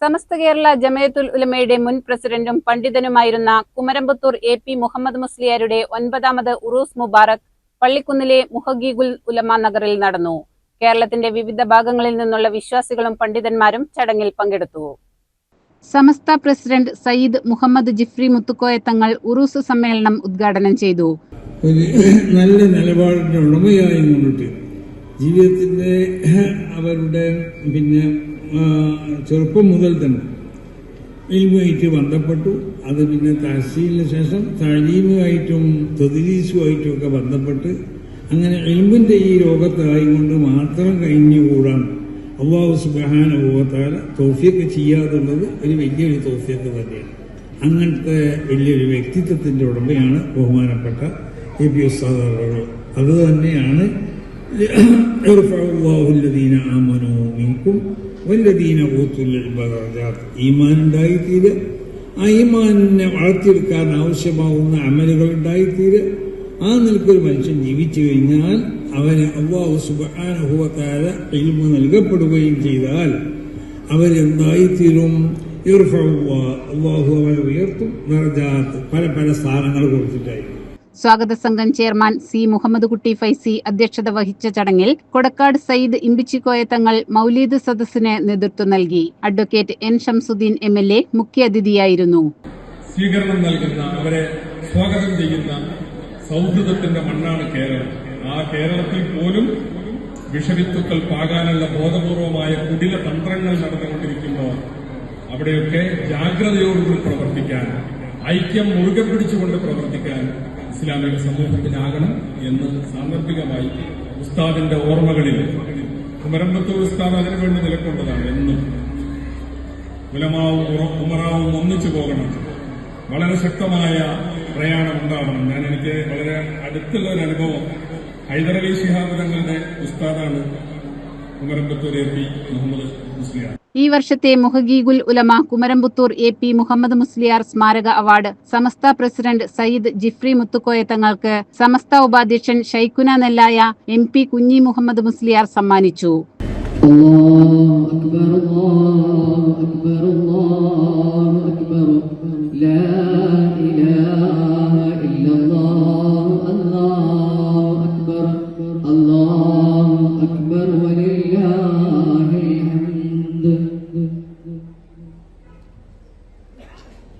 സമസ്ത കേരള ജമയത്തുൽ ഉലമയുടെ മുൻ പ്രസിഡന്റും പണ്ഡിതനുമായിരുന്ന കുമരമ്പത്തൂർ AP മുഹമ്മദ് മുസ്ലിയാരുടെ 9ാമത് ഉറൂസ് മുബാറക് പള്ളിക്കുന്നിലെ മുഹഗീഗുൽ ഉലമ നഗറിൽ നടന്നു. കേരളത്തിന്റെ വിവിധ ഭാഗങ്ങളിൽ നിന്നുള്ള വിശ്വാസികളും പണ്ഡിതന്മാരും ചടങ്ങിൽ പങ്കെടുത്തു. സമസ്ത പ്രസിഡന്റ് സയ്യിദ് മുഹമ്മദ് ജിഫ്രി മുത്തുക്കോയ തങ്ങൾ ഉറൂസ് സമ്മേളനം ഉദ്ഘാടനം ചെയ്തു. നല്ല നിലപാടിന്റെ ഉടമയായി മുന്നിട്ട് ജീവിതത്തിന്റെ അവരുടെ ചെറുപ്പം മുതൽ തന്നെ ഇൽമുമായിട്ട് ബന്ധപ്പെട്ടു. അത് പിന്നെ തഹസീലിന് ശേഷം തലീമുമായിട്ടും തദ്രീസുമായിട്ടും ഒക്കെ ബന്ധപ്പെട്ട് അങ്ങനെ ഇൽമിന്റെ ഈ ലോകത്തായിക്കൊണ്ട് മാത്രം കഴിഞ്ഞുകൂടാൻ അല്ലാഹു സുബ്ഹാനഹു വ തആല തൗഫീഖ് ചെയ്യാതുള്ളത് ഒരു വലിയൊരു തൗഫീഖ് തന്നെയാണ്. അങ്ങനത്തെ വലിയൊരു വ്യക്തിത്വത്തിന്റെ ഉടമയാണ് ബഹുമാനപ്പെട്ട AP ഉസ്താദ് അവർ. അത് തന്നെയാണ് ഈമാനുണ്ടായിത്തീരുക, ആ ഈമാനിനെ വളർത്തിയെടുക്കാൻ ആവശ്യമാവുന്ന അമലുകൾ ഉണ്ടായിത്തീരുക. ആ നിലക്കൊരു മനുഷ്യൻ ജീവിച്ചു കഴിഞ്ഞാൽ അവന് അല്ലാഹു സുബ്ഹാനഹു വ തആല ഇൽമു നൽകപ്പെടുകയും ചെയ്താൽ അവരെന്തായിത്തീരും? അല്ലാഹു അവരെ ഉയർത്തും, ദറജാത്ത് പല പല സ്ഥാനങ്ങൾ കൊടുത്തിട്ടായിരിക്കും. സ്വാഗത സംഘം ചെയർമാൻ C. മുഹമ്മദ് കുട്ടി ഫൈസി അധ്യക്ഷത വഹിച്ച ചടങ്ങിൽ കൊടക്കാട് സയ്യിദ് ഇമ്പിച്ചിക്കോയ തങ്ങൾ മൗലീദ് സദസ്സിന് നേതൃത്വം നൽകി. Advocate N. ഷംസുദ്ദീൻ MLA മുഖ്യാതിഥിയായിരുന്നു. സ്വീകരണം നൽകുന്ന, അവരെ സ്വാഗതം ചെയ്യുന്ന സൗഹൃദത്തിന്റെ മണ്ണാണ് കേരളം. ആ കേരളത്തിൽ പോലും വിഷവിത്തുക്കൾ പാകാനുള്ള ബോധപൂർവമായ കുടില തന്ത്രങ്ങൾ നടന്നുകൊണ്ടിരിക്കുമ്പോൾ അവിടെയൊക്കെ ജാഗ്രതയോടുകൂടി പ്രവർത്തിക്കാൻ, ഐക്യം മുറുകെ പിടിച്ചുകൊണ്ട് പ്രവർത്തിക്കാൻ ഇസ്ലാമിക സമൂഹത്തിനാകണം എന്ന് സാന്ദർഭികമായി ഉസ്താദിന്റെ ഓർമ്മകളിൽ കുമരമ്പത്തൂർ ഉസ്താദ് അതിനുവേണ്ടി നിലകൊണ്ടതാണ്. എന്നും ഉലമാവും ഉമറാവും ഒന്നിച്ചു പോകണം, വളരെ ശക്തമായ പ്രയാണം ഉണ്ടാവണം. എനിക്ക് വളരെ അടുത്തുള്ള ഒരു അനുഭവം, ഹൈദരലി ശിഹാബ് തങ്ങളുടെ ഉസ്താദാണ് കുമരമ്പത്തൂർ AP മുഹമ്മദ് മുസ്ലിയാർ. ഈ വർഷത്തെ മുഹഗീഗുൽ ഉലമ കുമരമ്പത്തൂർ AP മുഹമ്മദ് മുസ്ലിയാർ സ്മാരക അവാർഡ് സമസ്ത പ്രസിഡന്റ് സയ്യിദ് ജിഫ്രി മുത്തുക്കോയ തങ്ങൾക്ക് സമസ്ത ഉപാധ്യക്ഷൻ ഷൈഖുന നെല്ലായ MP കുഞ്ഞി മുഹമ്മദ് മുസ്ലിയാർ സമ്മാനിച്ചു.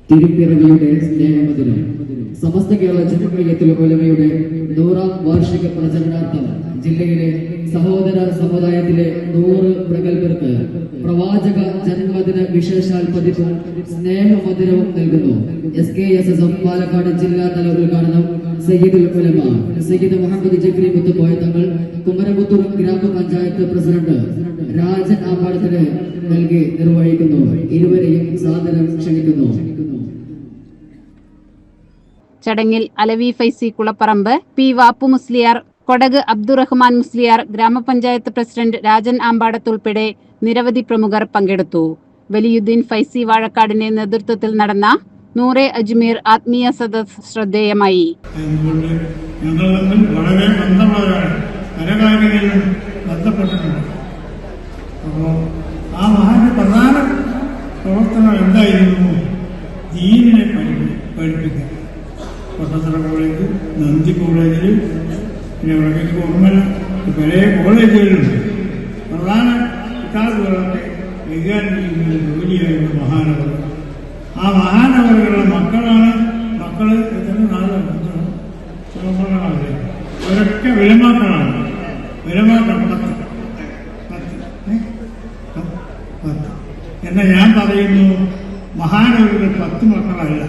തിരുപ്പിറവിയുടെ സ്നേഹമധുരം സമസ്ത കേരള ജമയത്തുൽ ഉലമയുടെ 100ാം വാർഷിക പ്രചരണാർത്ഥം ജില്ലയിലെ സഹോദര സമുദായത്തിലെ 100 പ്രഗത്ഭർക്ക് പ്രവാചക ജന്മദിന വിശേഷാൽ പതിപ്പും സ്നേഹമധുരവും നൽകുന്നു. SKSSF പാലക്കാട് ജില്ലാതല ഉദ്ഘാടനം സയ്യിദുൽ ഉലമ സയ്യിദ് മുഹമ്മദ് ജിഫ്രി മുത്തുക്കോയ തങ്ങൾ കുമരമ്പത്തൂർ ഗ്രാമപഞ്ചായത്ത് പ്രസിഡന്റ് രാജൻ ആമ്പാടത്തിന് നൽകി നിർവഹിക്കുന്നു. ഇരുവരെയും സാദരം ക്ഷണിക്കുന്നു. ചടങ്ങിൽ അലവി ഫൈസി കുളപ്പറമ്പ്, P. വാപ്പു മുസ്ലിയാർ, കൊടക് അബ്ദുറഹ്മാൻ മുസ്ലിയാർ, ഗ്രാമപഞ്ചായത്ത് പ്രസിഡന്റ് രാജൻ ആമ്പാടത്തുൾപ്പെടെ നിരവധി പ്രമുഖർ പങ്കെടുത്തു. വലിയുദ്ദീൻ ഫൈസി വാഴക്കാടിന്റെ നേതൃത്വത്തിൽ നടന്ന നൂറെ അജ്മീർ ആത്മീയ സദസ് ശ്രദ്ധേയമായി. വളരെ ബന്ധമുള്ളവരാണ്, പല കാര്യങ്ങളിലും ബന്ധപ്പെട്ടിട്ടുണ്ട്. അപ്പോൾ ആ മഹാന്റെ പ്രധാന പ്രവർത്തനം എന്തായിരുന്നു? ദീനിനെ പഠിപ്പിക്കുക. കൊട്ടത്തറ കോളേജ്, നന്ദി കോളേജിൽ, പിന്നെ വടക്കേക്ക് ഓർമ്മല പല കോളേജുകളിലുണ്ട്. പ്രധാന കിതാബുകളൊക്കെ കൈകാര്യം ചെയ്യുന്ന ജോലിയായിരുന്നു മഹാനവർ. ആ മഹാനവറുകളുടെ മക്കളാണ് എത്ര നാളുകളാണ് അവരൊക്കെ വിലമാക്കളാണ്. വിലമാക്കൾ 10 എന്നാൽ ഞാൻ പറയുന്നു, മഹാനവറുകൾ 10 മക്കളല്ല.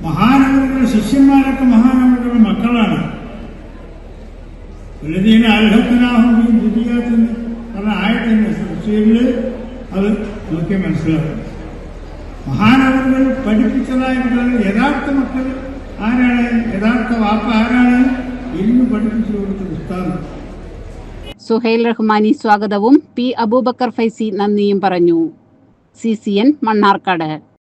മഹാനവറുകളുടെ ശിഷ്യന്മാരൊക്കെ മഹാനവറുകളുടെ മക്കളാണ്. വല്ലതീന അൽഹഖനാഹും ദുനിയാത്തിന് പറഞ്ഞ ആയത്തിന്റെ തഫ്സീറിൽ അത് നോക്കിയാൽ മനസ്സിലാവും. മഹാനവറുകൾ പഠിപ്പിച്ചതായിട്ടുള്ള യഥാർത്ഥ മക്കൾ ആരാണ്? യഥാർത്ഥ വാപ്പ ആരാണ്? ഇൽമു പഠിപ്പിച്ചു കൊടുത്ത ഉസ്താദ്. സുഹൈൽ റഹ്മാനി സ്വാഗതവും P. അബൂബക്കർ ഫൈസി നന്ദിയും പറഞ്ഞു. CCN മണ്ണാർക്കാട്.